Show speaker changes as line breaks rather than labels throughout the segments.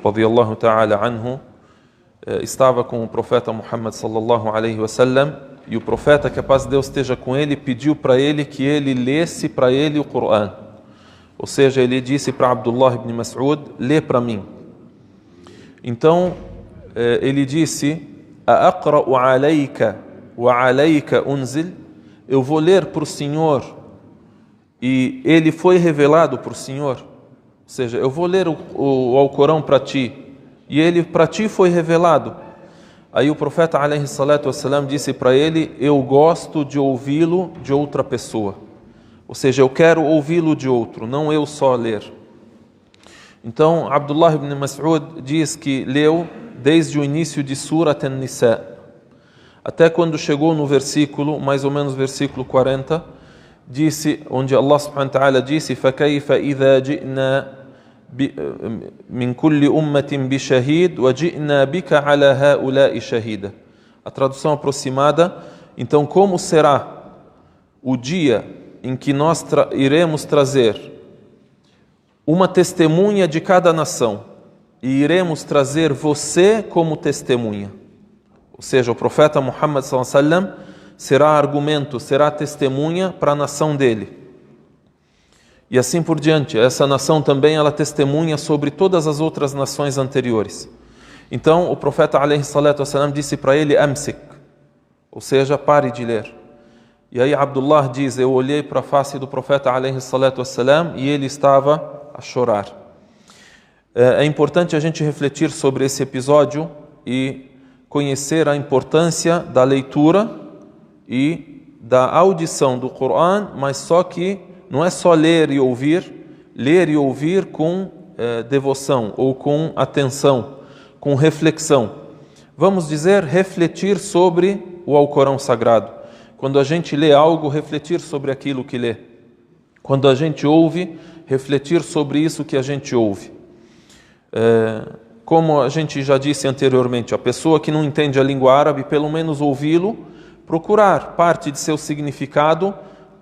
radiyallahu ta'ala anhu, estava com o profeta Muhammad sallallahu alaihi wasallam, e o profeta, que a paz de Deus esteja com ele, pediu para ele que ele lesse para ele o Coran. Ou seja, ele disse para Abdullah ibn Mas'ud: lê para mim. Então ele disse: aqra'u alayka wa alayka unzil, eu vou ler para o Senhor e ele foi revelado por Senhor. Ou seja, eu vou ler o Alcorão para ti e ele para ti foi revelado. Aí o profeta alaihi salatu wassalam disse para ele: eu gosto de ouvi-lo de outra pessoa. Ou seja, eu quero ouvi-lo de outro, não eu só ler. Então Abdullah ibn Mas'ud diz que leu desde o início de Surat An-Nisa, até quando chegou no versículo, mais ou menos versículo 40, disse, onde Allah subhanahu wa ta'ala disse: فَكَيْفَ إِذَا جِئْنَا مِنْ كُلِّ أُمَّةٍ بِشَهِيدٍ وَجِئْنَا بِكَ عَلَى هَؤُلَاءِ شَهِيدًا. A tradução aproximada: então como será o dia em que nós iremos trazer uma testemunha de cada nação e iremos trazer você como testemunha? Ou seja, o profeta Muhammad sallallahu alaihi wasallam será argumento, será testemunha para a nação dele. E assim por diante. Essa nação também, ela testemunha sobre todas as outras nações anteriores. Então o profeta alaihi salatu wassalam disse para ele: amsik, ou seja, pare de ler. E aí Abdullah diz: eu olhei para a face do profeta alaihi salatu wassalam e ele estava a chorar. É importante a gente refletir sobre esse episódio e conhecer a importância da leitura e da audição do Coran, mas só que não é só ler e ouvir com devoção ou com atenção, com reflexão. Vamos dizer, refletir sobre o Alcorão Sagrado. Quando a gente lê algo, refletir sobre aquilo que lê. Quando a gente ouve, refletir sobre isso que a gente ouve. Como a gente já disse anteriormente, a pessoa que não entende a língua árabe, pelo menos ouvi-lo, procurar parte de seu significado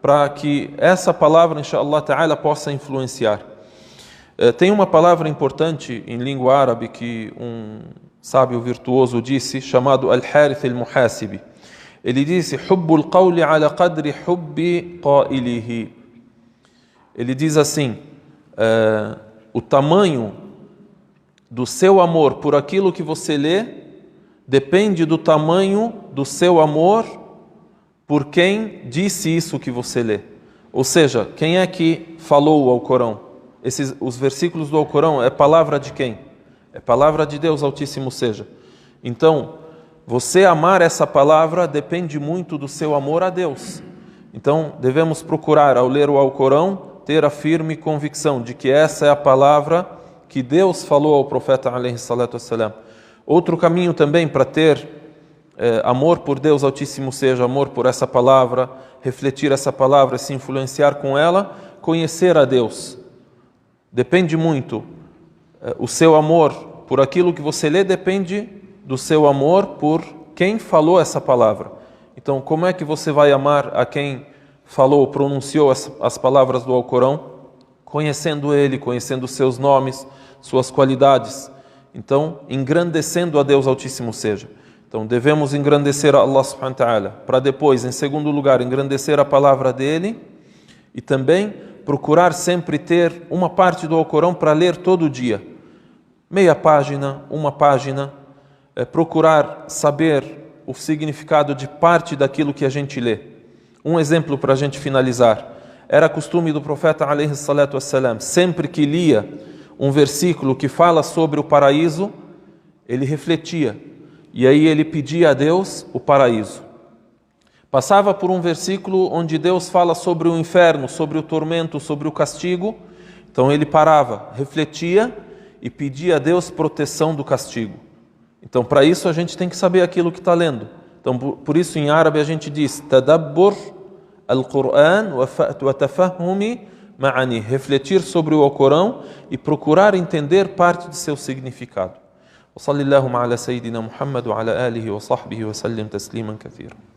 para que essa palavra, inshallah ta'ala, possa influenciar. Tem uma palavra importante em língua árabe que um sábio virtuoso disse, chamado Al-Harith Al-Muhasibi. Ele disse: Hubbul qawli ala qadri hubbi qailihi. Ele diz assim: o tamanho do seu amor por aquilo que você lê depende do tamanho do seu amor por quem disse isso que você lê. Ou seja, quem é que falou o Alcorão? Os versículos do Alcorão é palavra de quem? É palavra de Deus Altíssimo seja. Então, você amar essa palavra depende muito do seu amor a Deus. Então, devemos procurar, ao ler o Alcorão, ter a firme convicção de que essa é a palavra que Deus falou ao profeta alaihi salatu wassalam. Outro caminho também para ter amor por Deus Altíssimo seja, amor por essa palavra, refletir essa palavra, se influenciar com ela, conhecer a Deus. Depende muito. O seu amor por aquilo que você lê depende do seu amor por quem falou essa palavra. Então, como é que você vai amar a quem falou, pronunciou as palavras do Alcorão? Conhecendo ele, conhecendo seus nomes, suas qualidades. Então, engrandecendo a Deus Altíssimo seja. Então, devemos engrandecer a Allah subhanahu wa ta'ala, para depois, em segundo lugar, engrandecer a palavra dele e também procurar sempre ter uma parte do Alcorão para ler todo dia. Meia página, uma página, procurar saber o significado de parte daquilo que a gente lê. Um exemplo para a gente finalizar. Era costume do profeta alaihi salatu wassalam, sempre que lia um versículo que fala sobre o paraíso, ele refletia. E aí ele pedia a Deus o paraíso. Passava por um versículo onde Deus fala sobre o inferno, sobre o tormento, sobre o castigo. Então ele parava, refletia e pedia a Deus proteção do castigo. Então para isso a gente tem que saber aquilo que está lendo. Então por isso em árabe a gente diz tadabbur al-Qur'an wa tafahumi ma'ani, refletir sobre o Alcorão e procurar entender parte de seu significado. وصلى اللهم على سيدنا محمد وعلى آله وصحبه وسلم تسليما كثيرا.